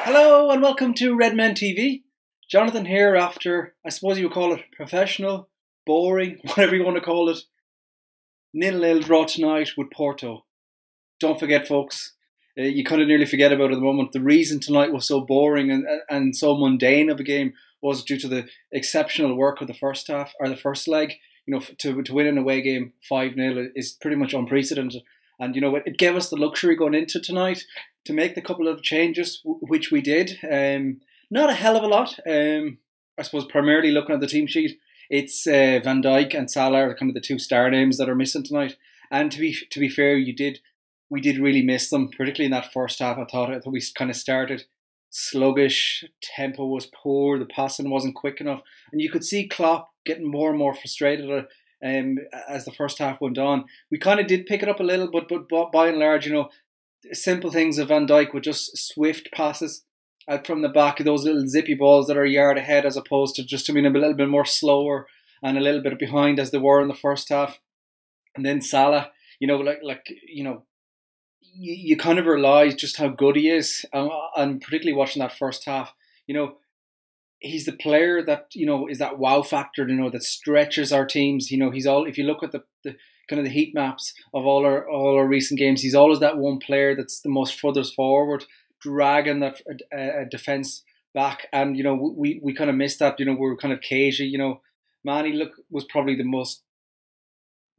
Hello and welcome to Redmen TV. Jonathan here after, I suppose you would call it professional, boring, whatever you want to call it. 0-0 draw tonight with Porto. Don't forget folks, you kind of nearly forget about it at the moment. The reason tonight was so boring and so mundane of a game was due to the exceptional work of the first half, or the first leg. You know, to win an away game 5-0 is pretty much unprecedented. And you know, it gave us the luxury going into tonight to make the couple of changes, which we did. Not a hell of a lot. I suppose primarily looking at the team sheet, it's Van Dijk and Salah are kind of the two star names that are missing tonight. And to be fair, we did really miss them, particularly in that first half. I thought we kind of started sluggish, tempo was poor, the passing wasn't quick enough, and you could see Klopp getting more and more frustrated as the first half went on. We kind of did pick it up a little, but by and large, you know, simple things of Van Dijk with just swift passes out from the back, those little zippy balls that are a yard ahead, as opposed to just being a little bit more slower and a little bit behind as they were in the first half. And then Salah, you know, you kind of realise just how good he is, and particularly watching that first half, you know, he's the player that, you know, is that wow factor, you know, that stretches our teams. You know, he's all, if you look at the kind of the heat maps of all our recent games, he's always that one player that's the most furthest forward, dragging that defence back. And you know, we kind of missed that. You know, we were kind of cagey. You know, Manny was probably the most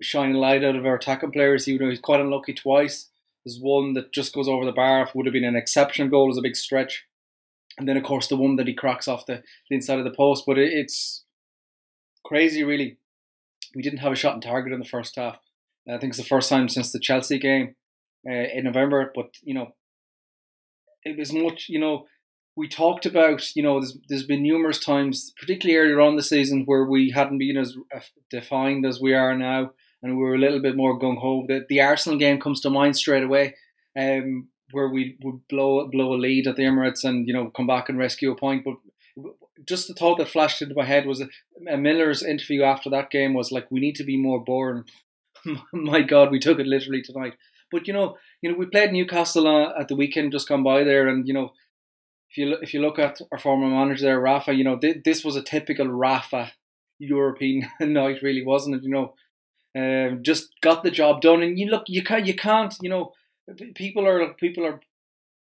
shining light out of our attacking players. You know, he's quite unlucky twice. There's one that just goes over the bar. If it would have been an exceptional goal, as a big stretch. And then, of course, the one that he cracks off the inside of the post. But it's crazy, really. We didn't have a shot on target in the first half. I think it's the first time since the Chelsea game in November. But, you know, it was much, you know, we talked about, you know, there's been numerous times, particularly earlier on the season, where we hadn't been as defined as we are now. And we were a little bit more gung-ho. The Arsenal game comes to mind straight away, where we would blow a lead at the Emirates and, you know, come back and rescue a point. But just the thought that flashed into my head was Miller's interview after that game was like, we need to be more boring. My God, we took it literally tonight. But you know, we played Newcastle at the weekend just gone by there, and you know, if you look at our former manager there, Rafa, you know, this was a typical Rafa European night, really, wasn't it? You know. Just got the job done, and you can't, you know, people are,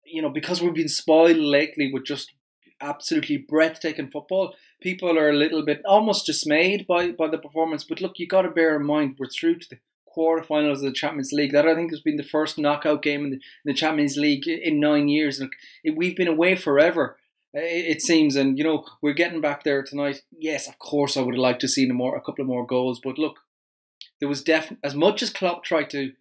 you know, because we've been spoiled lately with just absolutely breathtaking football. People are a little bit almost dismayed by the performance. But look, you got to bear in mind we're through to the quarterfinals of the Champions League. That, I think, has been the first knockout game in the Champions League in 9 years. Look, we've been away forever. It seems, and you know, we're getting back there tonight. Yes, of course, I would have liked to see a couple of more goals, but look. There was as much as Klopp tried to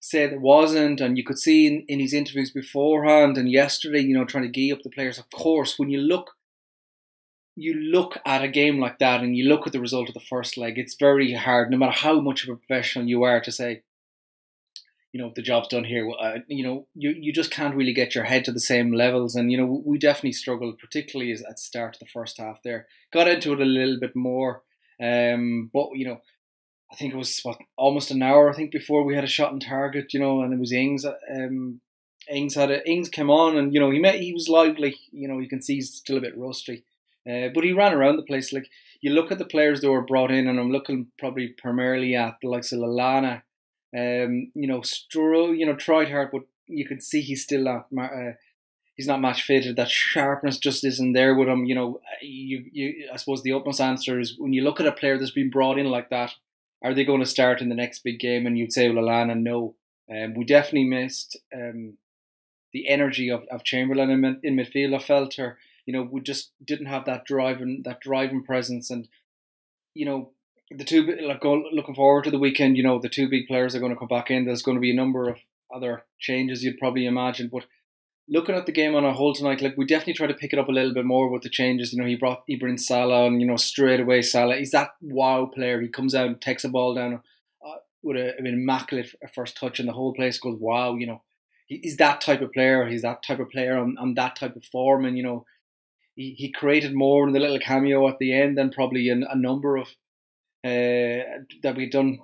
say there wasn't, and you could see in his interviews beforehand and yesterday, you know, trying to gee up the players. Of course, when you look at a game like that and you look at the result of the first leg, it's very hard, no matter how much of a professional you are, to say, you know, the job's done here. You know, you just can't really get your head to the same levels. And, you know, we definitely struggled, particularly at the start of the first half there. Got into it a little bit more, but, you know, I think it was almost an hour, I think, before we had a shot on target, you know, and it was Ings. Ings came on, and you know, he was lively. You know, you can see he's still a bit rusty, but he ran around the place. Like, you look at the players that were brought in, and I'm looking probably primarily at the likes of Lallana. You know, tried hard, but you can see he's still not. He's not match fitted. That sharpness just isn't there with him. You know, I suppose the utmost answer is, when you look at a player that's been brought in like that, are they going to start in the next big game? And you'd say, well, Lallana, no. We definitely missed the energy of Chamberlain in midfield. I felt, or you know, we just didn't have that driving presence. And you know, looking forward to the weekend. You know, the two big players are going to come back in. There's going to be a number of other changes, you'd probably imagine, but looking at the game on a whole tonight, like, we definitely try to pick it up a little bit more with the changes. You know, he brings Salah, and you know, straight away Salah, he's that wow player. He comes out and takes a ball down with an immaculate first touch, and the whole place goes wow. You know, he's that type of player. He's that type of player on that type of form, and you know, he created more in the little cameo at the end than probably a number of that we'd done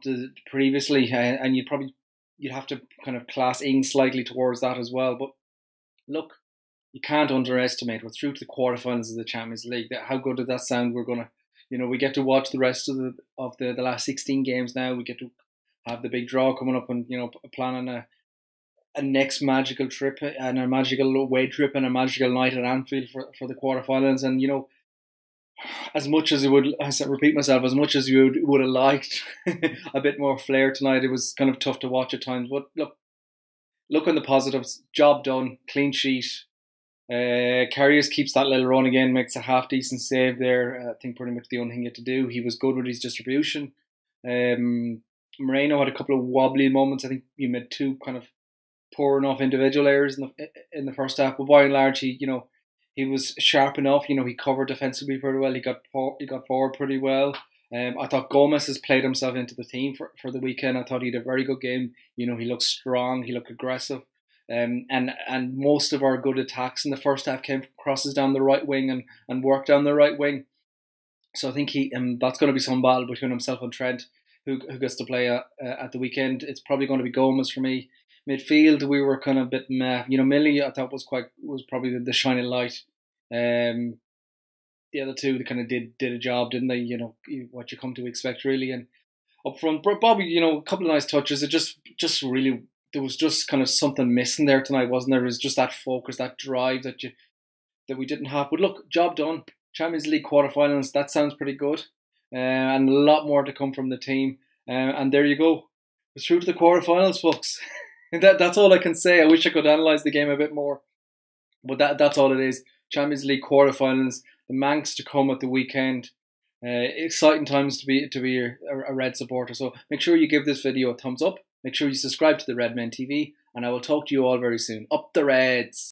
previously, and you'd have to kind of class Ings slightly towards that as well, but. Look, you can't underestimate. We're through to the quarterfinals of the Champions League. How good did that sound? We're gonna, we get to watch the rest of the last 16 games now. We get to have the big draw coming up, and planning a next magical trip and a magical away trip and a magical night at Anfield for the quarterfinals. And as much as I repeat myself, as much as you would have liked a bit more flair tonight, it was kind of tough to watch at times. But look on the positives. Job done, clean sheet. Karius keeps that little run again, makes a half decent save there. I think pretty much the only thing he had to do. He was good with his distribution. Moreno had a couple of wobbly moments. I think he made two kind of poor enough individual errors in the first half, but by and large, he was sharp enough. He covered defensively pretty well. He got forward pretty well. I thought Gomez has played himself into the team for the weekend. I thought he had a very good game. He looked strong. He looked aggressive. And most of our good attacks in the first half came from crosses down the right wing and work down the right wing. So I think that's going to be some battle between himself and Trent, who gets to play at the weekend. It's probably going to be Gomez for me. Midfield, we were kind of a bit meh. Millie, I thought was probably the shining light. The other two, they kind of did a job, didn't they? What you come to expect, really. And up front, Bobby, a couple of nice touches. It just really, there was just kind of something missing there tonight, wasn't there? It was just that focus, that drive that we didn't have. But look, job done. Champions League quarterfinals, that sounds pretty good. And a lot more to come from the team. And there you go. We're through to the quarterfinals, folks. That's all I can say. I wish I could analyse the game a bit more. But that's all it is. Champions League quarterfinals, the Manx to come at the weekend. Exciting times to be a Red supporter. So make sure you give this video a thumbs up. Make sure you subscribe to the Redmen TV. And I will talk to you all very soon. Up the Reds!